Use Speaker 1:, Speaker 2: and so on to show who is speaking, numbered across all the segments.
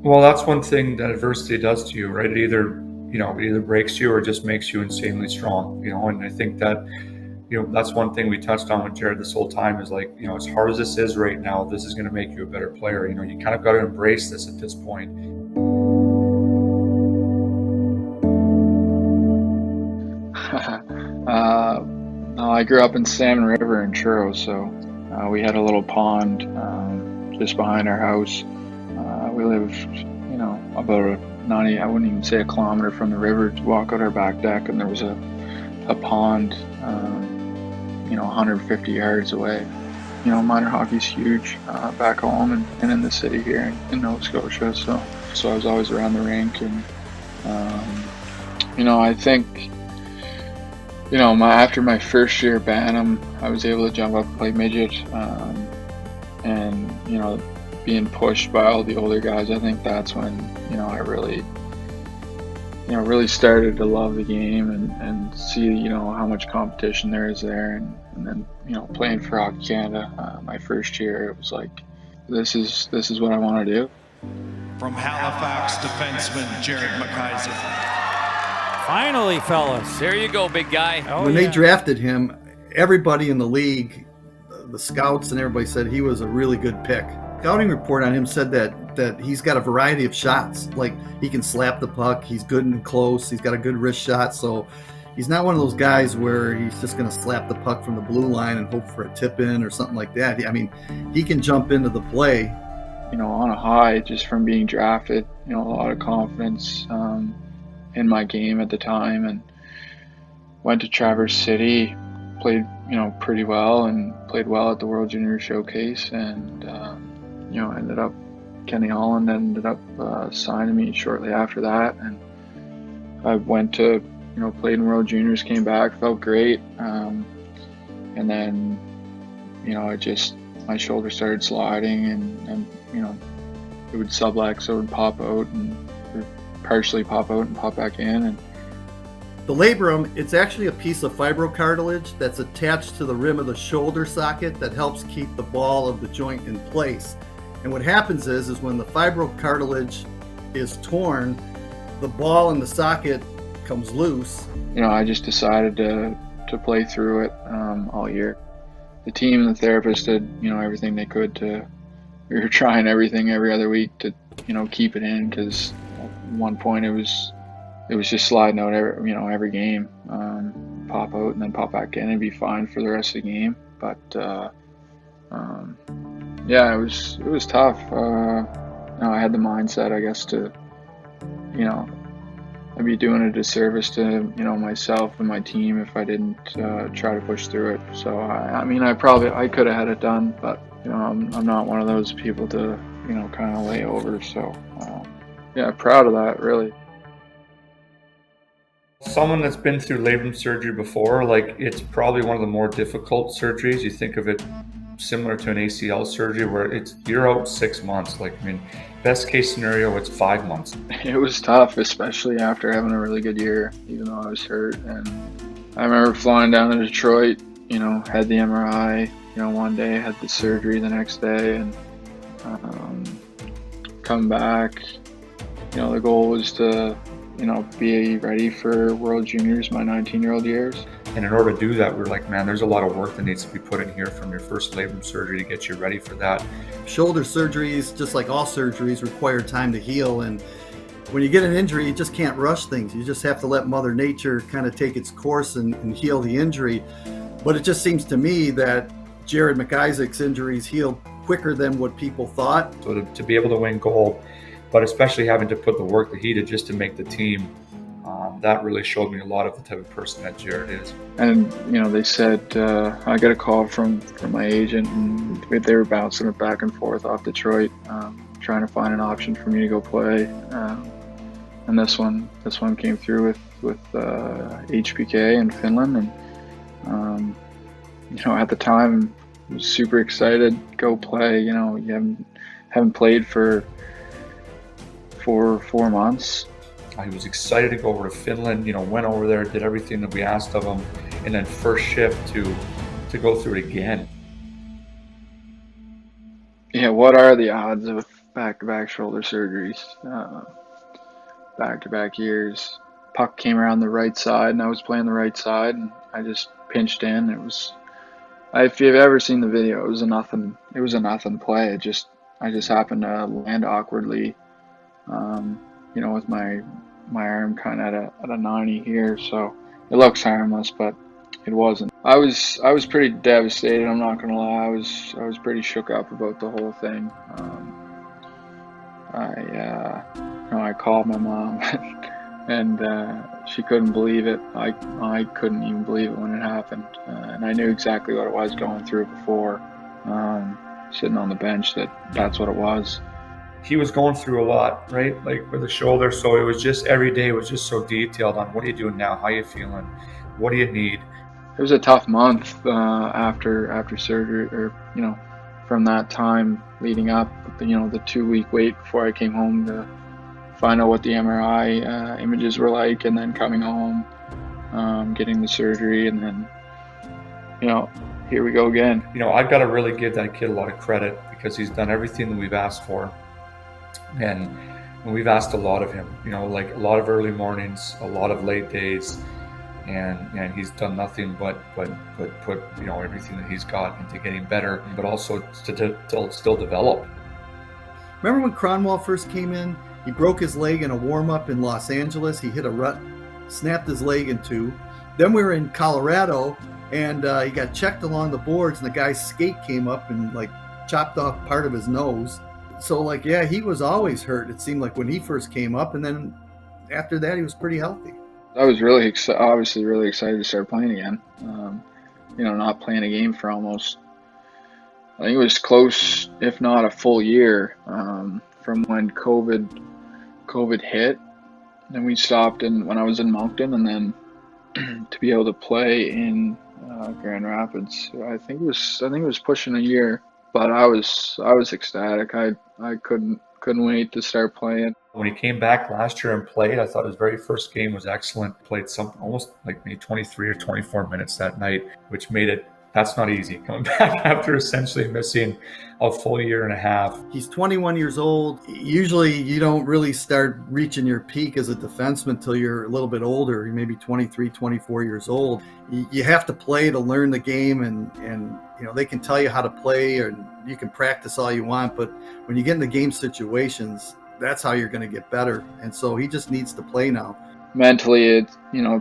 Speaker 1: Well, that's one thing that adversity does to you, right? It either breaks you or just makes you insanely strong, and I think that, that's one thing we touched on with Jared this whole time is like, as hard as this is right now, this is going to make you a better player. You kind of got to embrace this at this point.
Speaker 2: No, I grew up in Salmon River in Truro, so we had a little pond just behind our house. We lived, about I wouldn't even say a kilometer from the river to walk out our back deck, and there was a pond, 150 yards away. Minor hockey's huge back home and in the city here in Nova Scotia, so I was always around the rink, and I think, after my first year at Bantam, I was able to jump up and play midget, and being pushed by all the older guys. I think that's when I really started to love the game and see how much competition there is there, and then playing for Hockey Canada my first year, it was like this is what I want to do.
Speaker 3: From Halifax, defenseman Jared McIsaac.
Speaker 4: Finally, fellas.
Speaker 5: There you go, big guy.
Speaker 6: When they drafted him, everybody in the league, the scouts and everybody said he was a really good pick. Scouting report on him said that he's got a variety of shots. Like, he can slap the puck, he's good and close, he's got a good wrist shot, so he's not one of those guys where he's just going to slap the puck from the blue line and hope for a tip in or something like that. I mean, he can jump into the play.
Speaker 2: On a high just from being drafted, a lot of confidence in my game at the time, and went to Traverse City, played pretty well, and played well at the World Junior Showcase, and ended up Kenny Holland ended up signing me shortly after that, and I went to played in World Juniors, came back, felt great, and then my shoulder started sliding, and it would sublux, it would pop out, and partially pop out and pop back in. And
Speaker 6: the labrum, it's actually a piece of fibrocartilage that's attached to the rim of the shoulder socket that helps keep the ball of the joint in place. And what happens is when the fibrocartilage is torn, the ball in the socket comes loose.
Speaker 2: I just decided to play through it all year. The team and the therapist did everything they could we were trying everything every other week to keep it in, because at one point it was just sliding out every game, pop out and then pop back in and be fine for the rest of the game. But yeah, it was tough. I had the mindset, I guess, to I'd be doing a disservice to myself and my team if I didn't try to push through it. So I could have had it done, but I'm not one of those people to kind of lay over. So yeah, proud of that, really.
Speaker 1: Someone that's been through labrum surgery before, like, it's probably one of the more difficult surgeries. You think of it similar to an ACL surgery where you're out 6 months. Like, best case scenario, it's 5 months.
Speaker 2: It was tough, especially after having a really good year, even though I was hurt. And I remember flying down to Detroit, had the MRI, one day, had the surgery the next day, and come back. The goal was to be ready for World Juniors my 19-year-old years.
Speaker 1: And in order to do that, we're like, man, there's a lot of work that needs to be put in here from your first labrum surgery to get you ready for that.
Speaker 6: Shoulder surgeries, just like all surgeries, require time to heal. And when you get an injury, you just can't rush things. You just have to let Mother Nature kind of take its course and heal the injury. But it just seems to me that Jared McIsaac's injuries healed quicker than what people thought.
Speaker 1: So to be able to win gold, but especially having to put the work that he did just to make the team, that really showed me a lot of the type of person that Jared is.
Speaker 2: And they said I got a call from my agent, and they were bouncing it back and forth off Detroit, trying to find an option for me to go play. And this one came through with HPK in Finland, and at the time I was super excited. Go play. You haven't played for 4 months.
Speaker 1: He was excited to go over to Finland, went over there, did everything that we asked of him, and then first shift to go through it again.
Speaker 2: Yeah, what are the odds of back-to-back shoulder surgeries, back-to-back years. Puck came around the right side, and I was playing the right side, and I just pinched in. It was, if you've ever seen the video, it was a nothing play. I just happened to land awkwardly, with my arm kind of at a 90 here, so it looks harmless, but it wasn't. I was pretty devastated. I'm not gonna lie. I was pretty shook up about the whole thing. I called my mom, and she couldn't believe it. I couldn't even believe it when it happened, and I knew exactly what it was going through before. Sitting on the bench, that's what it was.
Speaker 1: He was going through a lot, right? Like with the shoulder. So it was just, every day was just so detailed on what are you doing now? How are you feeling? What do you need?
Speaker 2: It was a tough month after surgery, or from that time leading up. The 2-week wait before I came home to find out what the MRI images were like, and then coming home, getting the surgery, and then here we go again.
Speaker 1: I've got to really give that kid a lot of credit, because he's done everything that we've asked for, and we've asked a lot of him. Like a lot of early mornings, a lot of late days. And he's done nothing but put everything that he's got into getting better, but also to still develop.
Speaker 6: Remember when Cronwall first came in? He broke his leg in a warm-up in Los Angeles. He hit a rut, snapped his leg in two. Then we were in Colorado, and he got checked along the boards, and the guy's skate came up and chopped off part of his nose. So he was always hurt, it seemed like, when he first came up, and then after that he was pretty healthy.
Speaker 2: I was obviously really excited to start playing again. Not playing a game for almost, I think it was close, if not a full year, from when COVID hit. Then we stopped when I was in Moncton, and then to be able to play in Grand Rapids, I think it was pushing a year. But I was ecstatic. I couldn't wait to start playing.
Speaker 1: When he came back last year and played, I thought his very first game was excellent. Played something almost like maybe 23 or 24 minutes that night, which made it, that's not easy coming back after essentially missing a full year and a half.
Speaker 6: He's 21 years old. Usually you don't really start reaching your peak as a defenseman till you're a little bit older. You're maybe 23, 24 years old. You have to play to learn the game, and they can tell you how to play, and you can practice all you want, but when you get into game situations, that's how you're going to get better. And so he just needs to play now.
Speaker 2: Mentally, it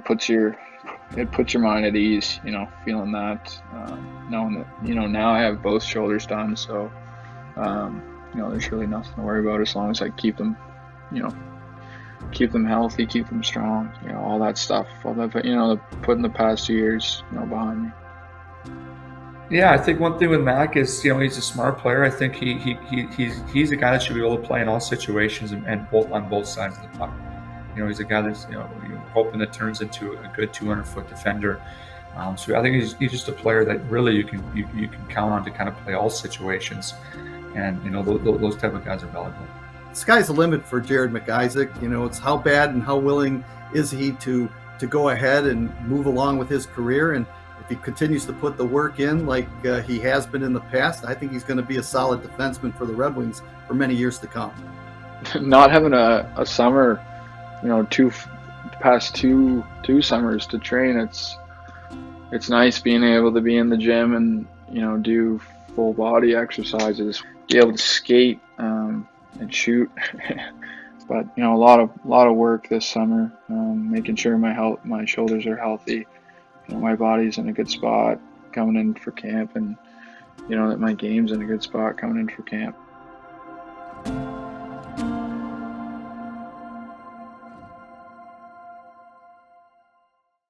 Speaker 2: puts your mind at ease, feeling that, knowing that, now I have both shoulders done. So, there's really nothing to worry about as long as I keep them healthy, keep them strong, all that stuff, all that, putting the past 2 years, behind me.
Speaker 1: Yeah, I think one thing with Mac is, he's a smart player. I think he's a guy that should be able to play in all situations and on both sides of the puck. He's a guy that's you're hoping that turns into a good 200-foot defender. So I think he's just a player that really you can count on to kind of play all situations, and those type of guys are valuable.
Speaker 6: The sky's the limit for Jared McIsaac. It's how bad and how willing is he to go ahead and move along with his career. And if he continues to put the work in like he has been in the past, I think he's going to be a solid defenseman for the Red Wings for many years to come.
Speaker 2: Not having a summer, past two summers to train, it's nice being able to be in the gym and do full body exercises, be able to skate and shoot. But a lot of work this summer, making sure my shoulders are healthy. My body's in a good spot coming in for camp, and that my game's in a good spot coming in for camp.